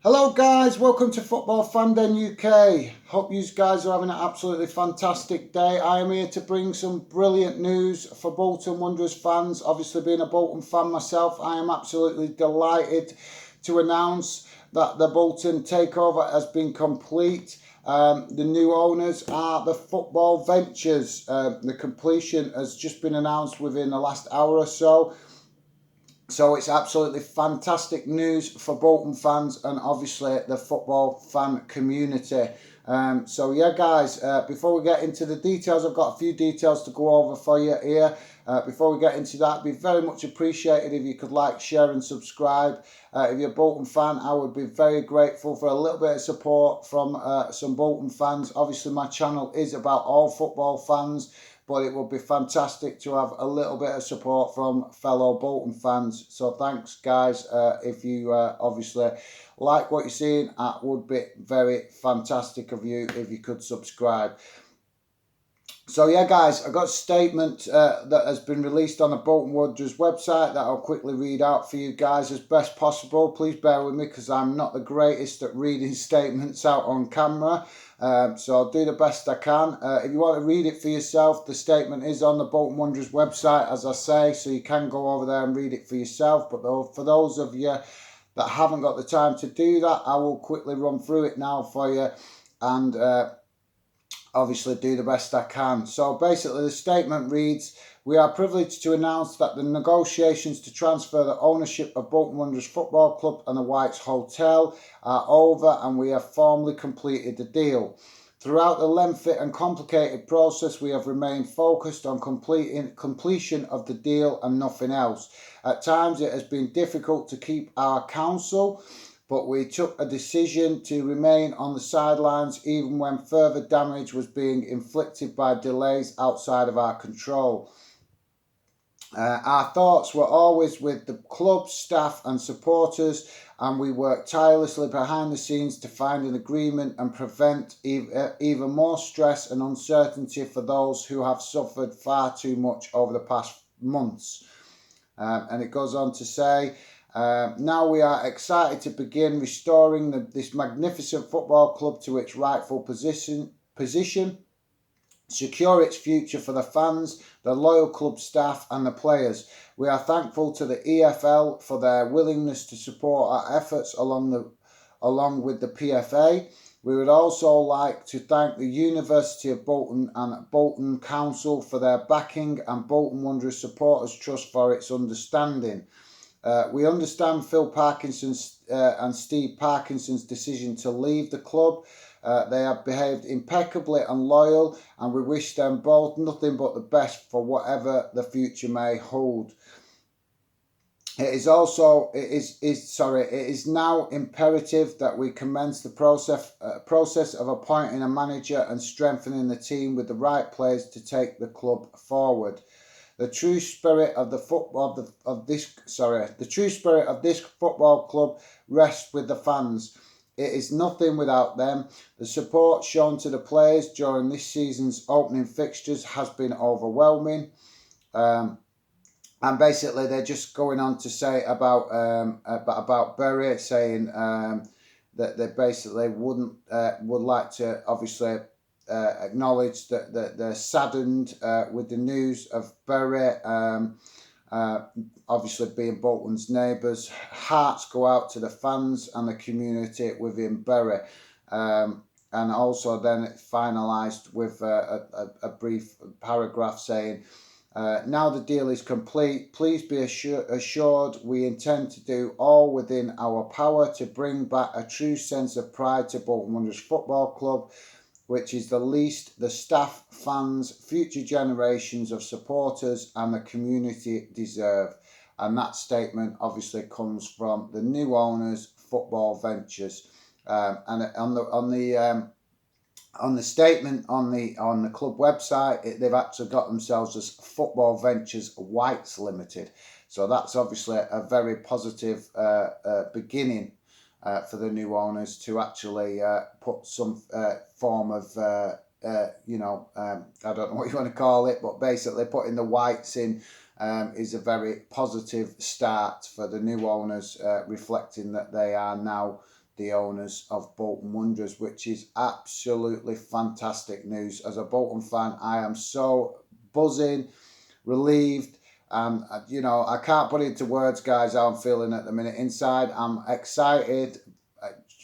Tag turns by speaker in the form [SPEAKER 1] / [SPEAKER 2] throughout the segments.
[SPEAKER 1] Hello guys, welcome to Football Fandom UK. Hope you guys are having an absolutely fantastic day. I am here to bring some brilliant news for Bolton Wanderers fans. Obviously being a Bolton fan myself, I am absolutely delighted to announce that the Bolton takeover has been complete. The new owners are the Football Ventures. The completion has just been announced within the last hour or so. So it's absolutely fantastic news for Bolton fans and obviously the football fan community. So yeah, guys, before we get into the details, I've got a few details to go over for you here. Before we get into that, it'd be very much appreciated if you could like, share and subscribe. If you're a Bolton fan, I would be very grateful for a little bit of support from some Bolton fans. Obviously, my channel is about all football fans, but it would be fantastic to have a little bit of support from fellow Bolton fans. So thanks, guys. If you obviously like what you're seeing, it would be very fantastic of you if you could subscribe. So yeah, guys, I got a statement that has been released on the Bolton Wanderers website that I'll quickly read out for you guys as best possible. Please bear with me because I'm not the greatest at reading statements out on camera. So I'll do the best I can. If you want to read it for yourself, the statement is on the Bolton Wanderers website, as I say, so you can go over there and read it for yourself. But for those of you that haven't got the time to do that, I will quickly run through it now for you and obviously do the best I can. So basically the statement reads, "We are privileged to announce that the negotiations to transfer the ownership of Bolton Wanderers Football Club and the Whites Hotel are over and we have formally completed the deal. Throughout the lengthy and complicated process, we have remained focused on completion of the deal and nothing else. At times it has been difficult to keep our counsel, but we took a decision to remain on the sidelines even when further damage was being inflicted by delays outside of our control. Our thoughts were always with the club, staff and supporters, and we worked tirelessly behind the scenes to find an agreement and prevent even more stress and uncertainty for those who have suffered far too much over the past months." And it goes on to say, "Now we are excited to begin restoring this magnificent football club to its rightful position, secure its future for the fans, the loyal club staff and the players. We are thankful to the EFL for their willingness to support our efforts along with the PFA. We would also like to thank the University of Bolton and Bolton Council for their backing and Bolton Wanderers Supporters Trust for its understanding. We understand Phil Parkinson's and Steve Parkinson's decision to leave the club. They have behaved impeccably and loyal, and we wish them both nothing but the best for whatever the future may hold. It is now imperative that we commence the process of appointing a manager and strengthening the team with the right players to take the club forward. The true spirit of this football club rests with the fans. It is nothing without them. The support shown to the players during this season's opening fixtures has been overwhelming." And basically, they're just going on to say about Bury, saying that they basically would like to obviously acknowledge that they're saddened with the news of Bury. Obviously, being Bolton's neighbours, hearts go out to the fans and the community within Bury. And also then it finalised with a brief paragraph saying, "Now the deal is complete. Please be assured we intend to do all within our power to bring back a true sense of pride to Bolton Wanderers Football Club, which is the least the staff, fans, future generations of supporters and the community deserve." And that statement obviously comes from the new owners, Football Ventures. And on the statement on the club website, they've actually got themselves as Football Ventures Whites Limited. So that's obviously a very positive beginning for the new owners to actually put some form of, I don't know what you want to call it, but basically putting the whites in is a very positive start for the new owners, reflecting that they are now the owners of Bolton Wanderers, which is absolutely fantastic news. As a Bolton fan, I am so buzzing, relieved. I can't put it into words, guys, how I'm feeling at the minute. Inside, I'm excited,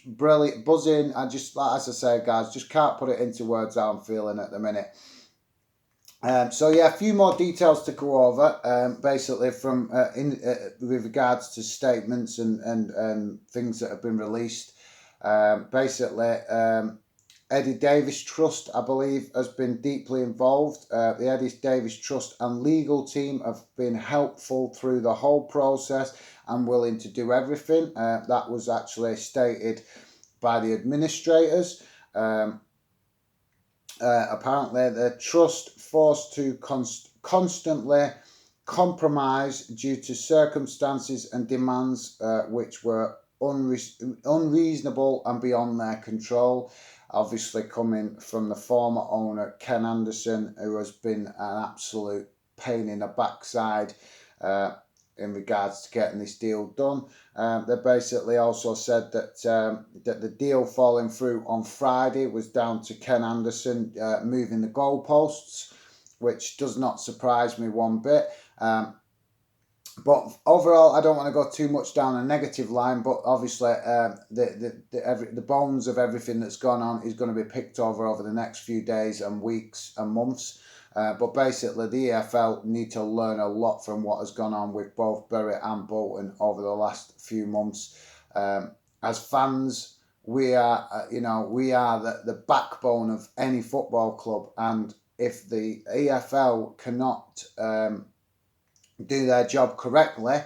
[SPEAKER 1] brilliant, buzzing. I just, like as I say, guys, just can't put it into words how I'm feeling at the minute. So yeah, a few more details to go over. Basically, from with regards to statements and things that have been released. Eddie Davis Trust, I believe, has been deeply involved. The Eddie Davis Trust and legal team have been helpful through the whole process and willing to do everything. That was actually stated by the administrators. Apparently, the trust forced to constantly compromise due to circumstances and demands which were unreasonable and beyond their control. Obviously, coming from the former owner, Ken Anderson, who has been an absolute pain in the backside in regards to getting this deal done. They basically also said that that the deal falling through on Friday was down to Ken Anderson moving the goalposts, which does not surprise me one bit. But overall, I don't want to go too much down a negative line. But obviously, the bones of everything that's gone on is going to be picked over the next few days and weeks and months. But basically, the EFL need to learn a lot from what has gone on with both Bury and Bolton over the last few months. As fans, we are the backbone of any football club, and if the EFL cannot do their job correctly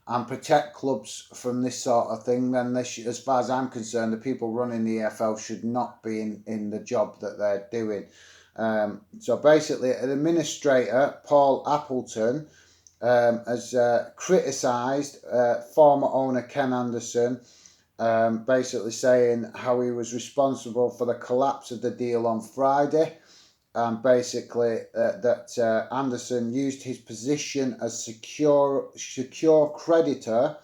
[SPEAKER 1] and protect clubs from this sort of thing, then they should, as far as I'm concerned, the people running the EFL should not be in the job that they're doing. So basically, an administrator, Paul Appleton, has criticised former owner Ken Anderson, basically saying how he was responsible for the collapse of the deal on Friday. And basically that Anderson used his position as secure creditor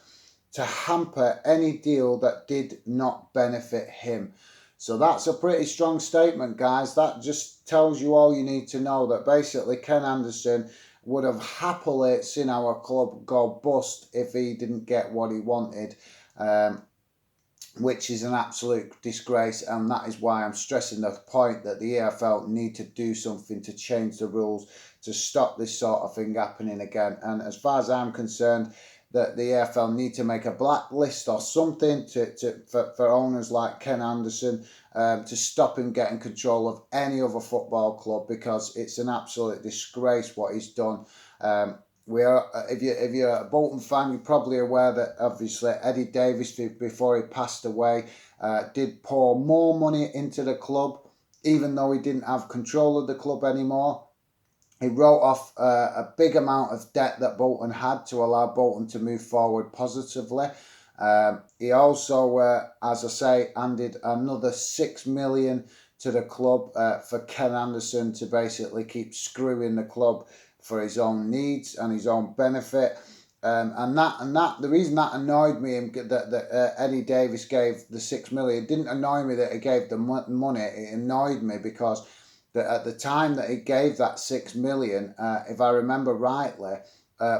[SPEAKER 1] to hamper any deal that did not benefit him. So that's a pretty strong statement, guys. That just tells you all you need to know, that basically Ken Anderson would have happily seen our club go bust if he didn't get what he wanted. Which is an absolute disgrace, and that is why I'm stressing the point that the EFL need to do something to change the rules to stop this sort of thing happening again. And as far as I'm concerned, that the EFL need to make a blacklist or something for owners like Ken Anderson to stop him getting control of any other football club, because it's an absolute disgrace what he's done. If you're a Bolton fan, you're probably aware that obviously Eddie Davis, before he passed away, did pour more money into the club, even though he didn't have control of the club anymore. He wrote off a big amount of debt that Bolton had to allow Bolton to move forward positively. He also, as I say, handed another $6 million to the club for Ken Anderson to basically keep screwing the club for his own needs and his own benefit. And the reason that annoyed me, that Eddie Davis gave the $6 million, it didn't annoy me that he gave the money. It annoyed me because at the time that he gave that $6 million, if I remember rightly,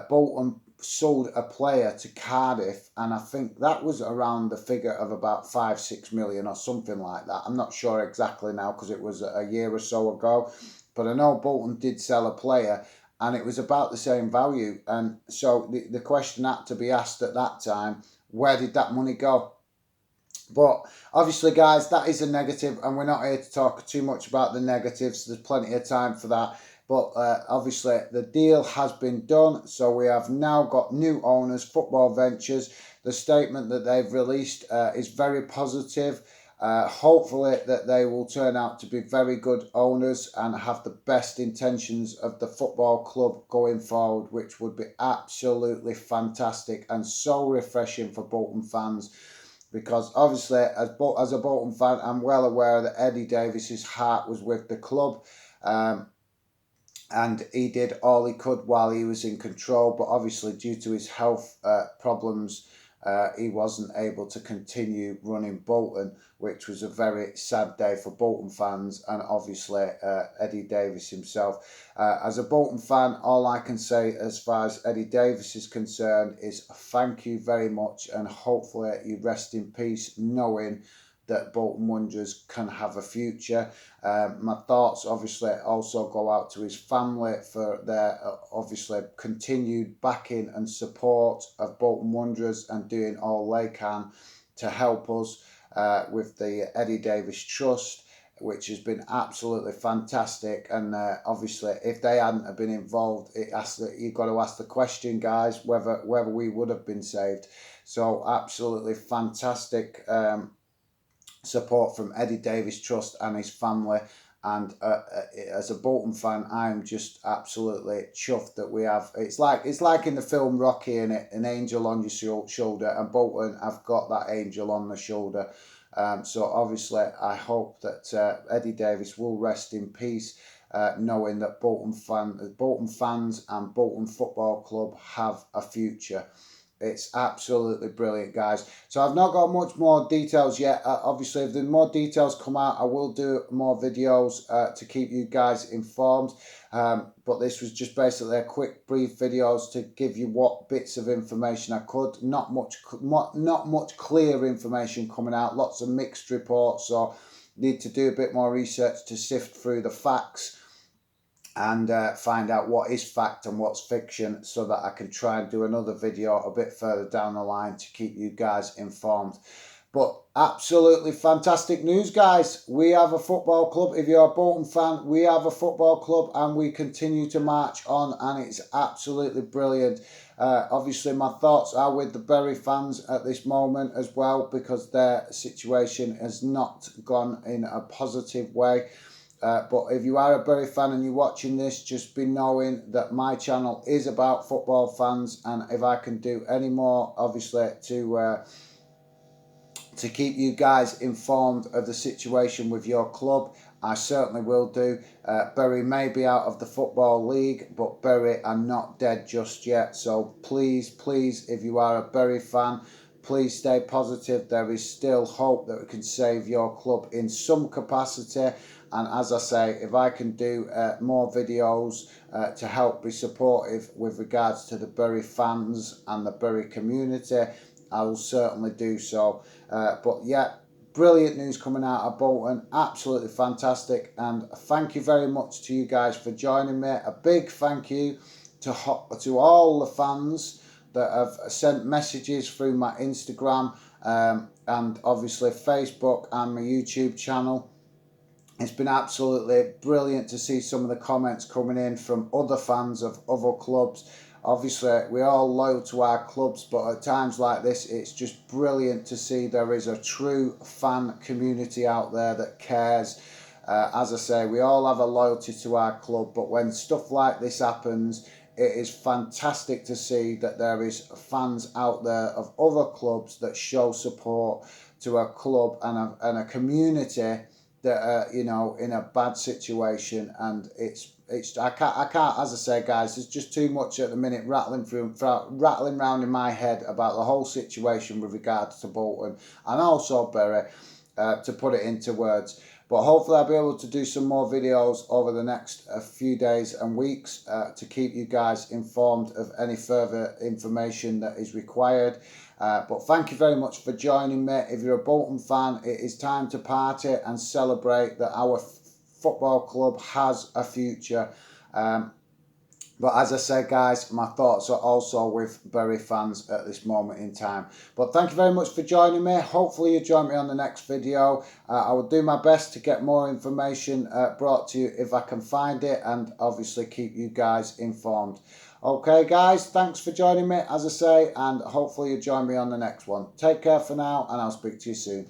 [SPEAKER 1] Bolton sold a player to Cardiff, and I think that was around the figure of about $5-6 million or something like that. I'm not sure exactly now because it was a year or so ago, but I know Bolton did sell a player, and it was about the same value. And so the question had to be asked at that time, where did that money go? But obviously, guys, that is a negative, and we're not here to talk too much about the negatives. There's plenty of time for that. But obviously, the deal has been done, so we have now got new owners, Football Ventures. The statement that they've released is very positive. Hopefully that they will turn out to be very good owners and have the best intentions of the football club going forward, which would be absolutely fantastic and so refreshing for Bolton fans. Because obviously, as a Bolton fan, I'm well aware that Eddie Davis's heart was with the club. And he did all he could while he was in control. But obviously, due to his health problems, he wasn't able to continue running Bolton, which was a very sad day for Bolton fans and obviously Eddie Davis himself. As a Bolton fan, all I can say as far as Eddie Davis is concerned is thank you very much, and hopefully you rest in peace knowing that Bolton Wanderers can have a future. My thoughts obviously also go out to his family for their obviously continued backing and support of Bolton Wanderers and doing all they can to help us with the Eddie Davis Trust, which has been absolutely fantastic. And obviously if they hadn't have been involved, you've got to ask the question, guys, whether we would have been saved. So absolutely fantastic support from Eddie Davis Trust and his family. And as a Bolton fan, I'm just absolutely chuffed that we have. It's like in the film Rocky, in it, an angel on your shoulder, and Bolton have got that angel on the shoulder. So obviously, I hope that Eddie Davis will rest in peace, knowing that Bolton fans and Bolton Football Club have a future. It's absolutely brilliant, guys. So I've not got much more details yet. Obviously, if the more details come out, I will do more videos to keep you guys informed. But this was just basically a quick, brief videos to give you what bits of information I could. Not much clear information coming out. Lots of mixed reports. So need to do a bit more research to sift through the facts and find out what is fact and what's fiction, so that I can try and do another video a bit further down the line to keep you guys informed. But absolutely fantastic news, guys. We have a football club. If you're a Bolton fan, we have a football club and we continue to march on, and it's absolutely brilliant. Obviously, my thoughts are with the Bury fans at this moment as well, because their situation has not gone in a positive way. But if you are a Bury fan and you're watching this, just be knowing that my channel is about football fans, and if I can do any more, obviously, to keep you guys informed of the situation with your club, I certainly will do. Bury may be out of the Football League, but Bury are not dead just yet. So please, if you are a Bury fan, please stay positive. There is still hope that we can save your club in some capacity. And as I say, if I can do more videos to help be supportive with regards to the Bury fans and the Bury community, I will certainly do so. But yeah, brilliant news coming out of Bolton. Absolutely fantastic. And thank you very much to you guys for joining me. A big thank you to all the fans that have sent messages through my Instagram and obviously Facebook and my YouTube channel. It's been absolutely brilliant to see some of the comments coming in from other fans of other clubs. Obviously, we're all loyal to our clubs, but at times like this, it's just brilliant to see there is a true fan community out there that cares. As I say, we all have a loyalty to our club, but when stuff like this happens, it is fantastic to see that there is fans out there of other clubs that show support to a club and a community that are, you know, in a bad situation. And it's I can't, as I say, guys, there's just too much at the minute rattling around in my head about the whole situation with regards to Bolton and also Bury, to put it into words. But hopefully I'll be able to do some more videos over the next few days and weeks to keep you guys informed of any further information that is required. But thank you very much for joining me. If you're a Bolton fan, it is time to party and celebrate that our football club has a future. But as I said, guys, my thoughts are also with Bury fans at this moment in time. But thank you very much for joining me. Hopefully you join me on the next video. I will do my best to get more information brought to you if I can find it, and obviously keep you guys informed. Okay, guys, thanks for joining me, as I say, and hopefully you join me on the next one. Take care for now, and I'll speak to you soon.